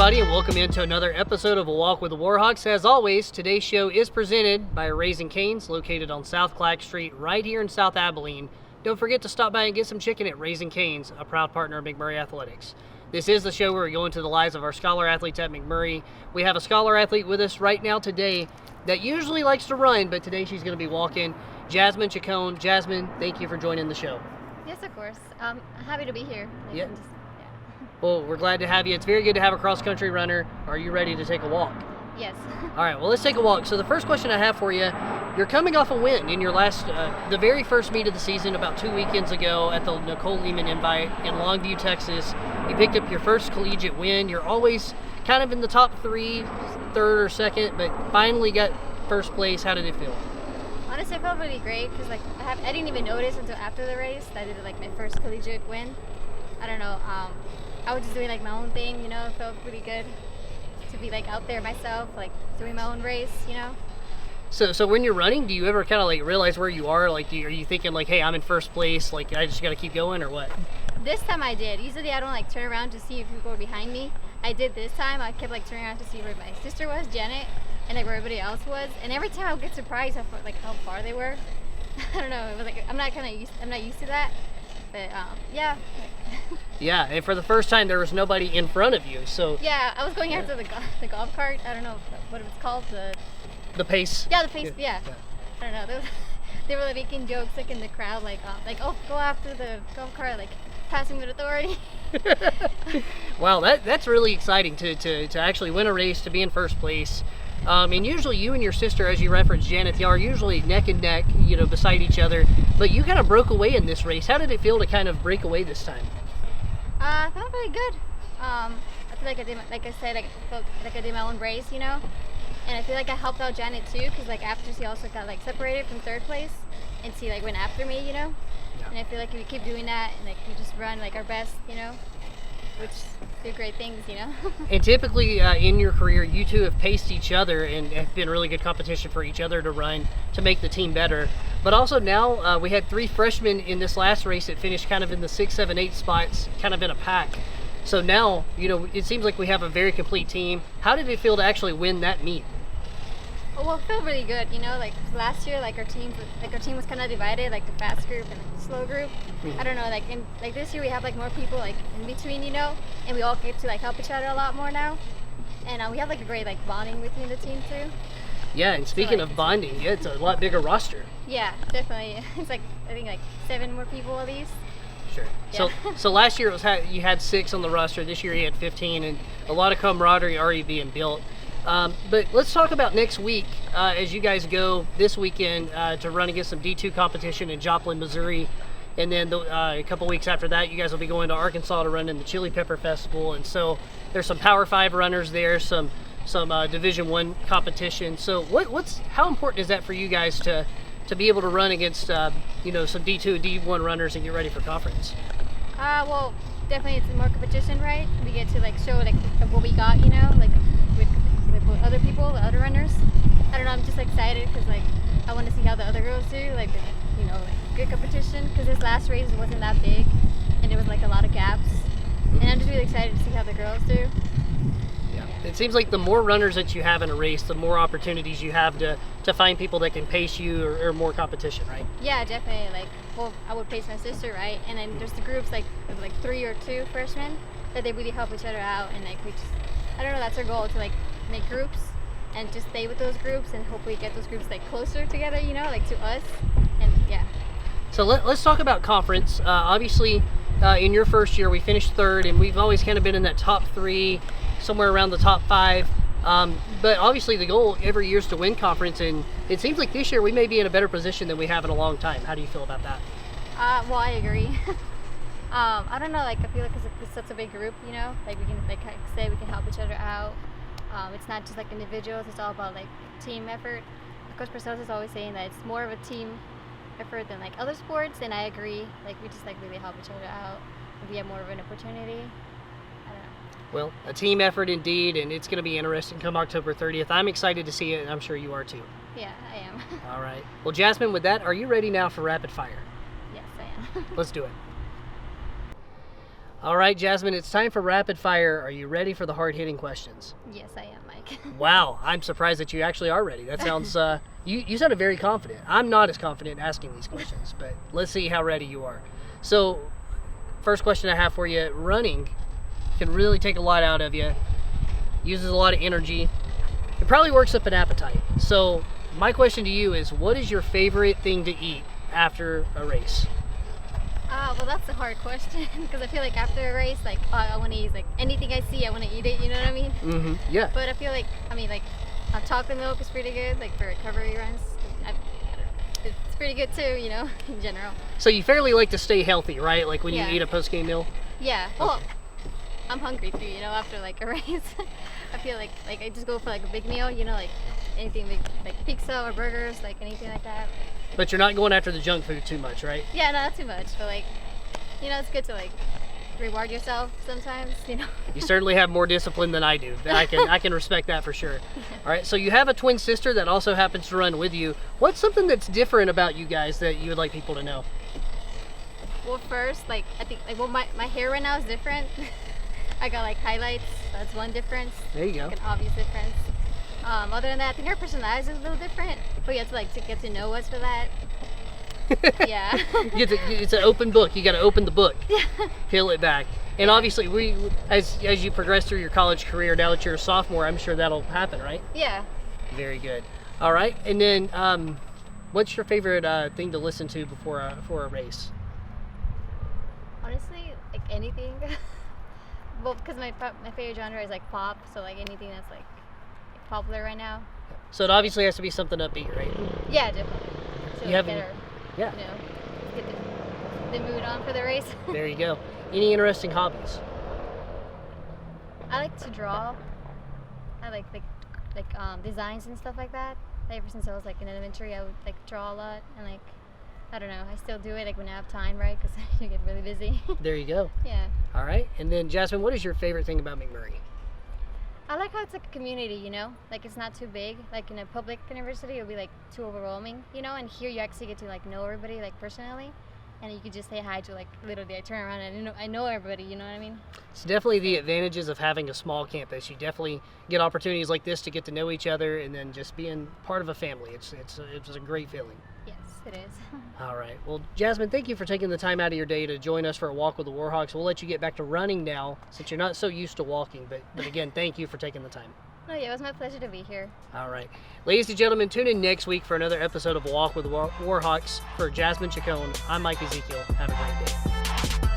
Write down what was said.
everybody, and welcome into another episode of A Walk with the Warhawks. As always, today's show is presented by Raising Cane's, located on South Clack Street, right here in South Abilene. Don't forget to stop by and get some chicken at Raising Cane's, a proud partner of McMurry Athletics. This is the show where we go into the lives of our scholar athletes at McMurray. We have a scholar athlete with us right now today that usually likes to run, but today she's going to be walking. Jazmin Chacon. Jazmin, thank you for joining the show. Yes, of course. I'm happy to be here. Yeah. Well, we're glad to have you. It's very good to have a cross-country runner. Are you ready to take a walk? Yes. All right, well, let's take a walk. So the first question I have for you, you're coming off a win in your last, the very first meet of the season about 2 weekends ago at the Nicole Lehman Invite in Longview, Texas. You picked up your first collegiate win. You're always kind of in the top three, third or second, but finally got first place. How did it feel? Honestly, I felt really great because I didn't even notice until after the race that I did my first collegiate win. I don't know. I was just doing my own thing, it felt pretty good to be out there myself, doing my own race, So when you're running, do you ever kind of realize where you are? Are you thinking hey, I'm in first place, I just got to keep going, or what? This time I did. Usually I don't turn around to see if people are behind me. I did this time. I kept turning around to see where my sister was, Janeth, and where everybody else was. And every time I would get surprised how far they were. I don't know. It was I'm not used to that. But yeah. Yeah, and for the first time there was nobody in front of you, so. Yeah, I was going after the golf cart. I don't know what it was called. The pace. Yeah, the pace. Yeah. I don't know. They were making jokes in the crowd, oh, go after the golf cart, passing with authority. Wow, that's really exciting to actually win a race, to be in first place. And usually you and your sister, as you referenced, Janeth, you are usually neck and neck, beside each other. But you kind of broke away in this race. How did it feel to kind of break away this time? I felt really good. I feel I did, I said, I felt I did my own race, And I feel I helped out Janeth too, because after she also got separated from third place, and she went after me, Yeah. And I feel if we keep doing that, and we just run our best, which do great things, And typically in your career, you two have paced each other and have been really good competition for each other to run to make the team better. But also now we had 3 freshmen in this last race that finished kind of in the 6, 7, 8 spots, kind of in a pack. So now, it seems like we have a very complete team. How did it feel to actually win that meet? Well, it felt really good, last year, our team was kind of divided, the fast group and the slow group. Mm-hmm. I don't know, this year we have more people in between, and we all get to help each other a lot more now. And we have a great bonding between the team too. Yeah, and speaking of bonding, it's a lot bigger roster. Yeah, definitely. It's I think 7 more people at least. Sure. Yeah. So last year you had 6 on the roster. This year you had 15, and a lot of camaraderie already being built. But let's talk about next week as you guys go this weekend to run against some D2 competition in Joplin, Missouri. And then a couple weeks after that, you guys will be going to Arkansas to run in the Chili Pepper Festival. And so there's some Power 5 runners there, some Division I competition. So how important is that for you guys to be able to run against some D2 and D1 runners and get ready for conference? Well, definitely it's more competition, right? We get to show what we got, with other people, the other runners. I don't know, I'm just excited because I want to see how the other girls do, good competition, because this last race wasn't that big and there was a lot of gaps. And I'm just really excited to see how the girls do. Yeah. It seems like the more runners that you have in a race, the more opportunities you have to find people that can pace you or more competition, right? Yeah, definitely. I would pace my sister, right? And then there's the groups of 3 or 2 freshmen that they really help each other out, and we just, I don't know, that's our goal, to make groups and just stay with those groups and hopefully get those groups closer together, to us. And yeah. So let's talk about conference. Obviously, in your first year, we finished 3rd, and we've always kind of been in that top 3, somewhere around the top 5. But obviously, the goal every year is to win conference, and it seems like this year we may be in a better position than we have in a long time. How do you feel about that? Well, I agree. I don't know. I feel it's such a big group. We can say we can help each other out. It's not just individuals. It's all about team effort. Coach Purcell is always saying that it's more of a team effort than other sports, and I agree. We just really help each other out. We have more of an opportunity. I don't know. Well, a team effort indeed, and it's going to be interesting come October 30th. I'm excited to see it, and I'm sure you are too. Yeah, I am. All right. Well, Jazmin, with that, are you ready now for rapid fire? Yes, I am. Let's do it. All right, Jazmin, it's time for rapid fire. Are you ready for the hard-hitting questions? Yes, I am, Mike. Wow, I'm surprised that you actually are ready. That sounds, you sounded very confident. I'm not as confident asking these questions, but let's see how ready you are. So, first question I have for you, running can really take a lot out of you, uses a lot of energy. It probably works up an appetite. So, my question to you is, what is your favorite thing to eat after a race? Well, that's a hard question because I feel like after a race, like I want to eat like anything I see, I want to eat it. You know what I mean? Mm-hmm. Yeah. But I feel like chocolate milk is pretty good, like for recovery runs. I don't know. It's pretty good too, you know, in general. So you fairly like to stay healthy, right? Like when Yeah. you eat a post-game meal? Yeah. Well, Okay. I'm hungry too, you know, after like a race. I feel like I just go for like a big meal, you know, like anything big, like pizza or burgers, like anything like that. But you're not going after the junk food too much, right? Yeah, no, not too much, but like, you know, it's good to like reward yourself sometimes, you know. You certainly have more discipline than I do. I can respect that for sure. All right, so you have a twin sister that also happens to run with you. What's something that's different about you guys that you would like people to know? Well, first, like I think, like, well, my hair right now is different. I got like highlights. That's one difference. There you go. Like an obvious difference. Other than that, I think her personality is a little different. But you have to like to get to know us for that. Yeah. It's an open book. You got to open the book. Yeah. Peel it back. And obviously, as you progress through your college career, now that you're a sophomore, I'm sure that'll happen, right? Yeah. Very good. All right, and then what's your favorite thing to listen to before a race? Honestly, like anything. Well, because my favorite genre is like pop, so like anything that's like popular right now. So it obviously has to be something upbeat, right? Yeah, definitely. So You haven't- better, Yeah. you know, get the mood on for the race. There you go. Any interesting hobbies? I like to draw. I like designs and stuff like that. Ever since I was like in elementary, I would like draw a lot, and like I don't know, I still do it like when I have time, right? Because you get really busy. There you go. Yeah. All right, and then Jazmin, what is your favorite thing about McMurry? I like how it's like a community, you know? Like it's not too big. Like in a public university, it'll be like too overwhelming, you know? And here you actually get to like know everybody like personally. And you could just say hi to like literally I turn around and I know everybody, you know what I mean? It's definitely the advantages of having a small campus. You definitely get opportunities like this to get to know each other and then just being part of a family. It's a great feeling. Yes, it is. All right. Well, Jazmin, thank you for taking the time out of your day to join us for a walk with the Warhawks. We'll let you get back to running now since you're not so used to walking. But again, thank you for taking the time. No, yeah, it was my pleasure to be here. All right. Ladies and gentlemen, tune in next week for another episode of Walk with the Warhawks. For Jazmin Chacon, I'm Mike Ezekiel. Have a great day.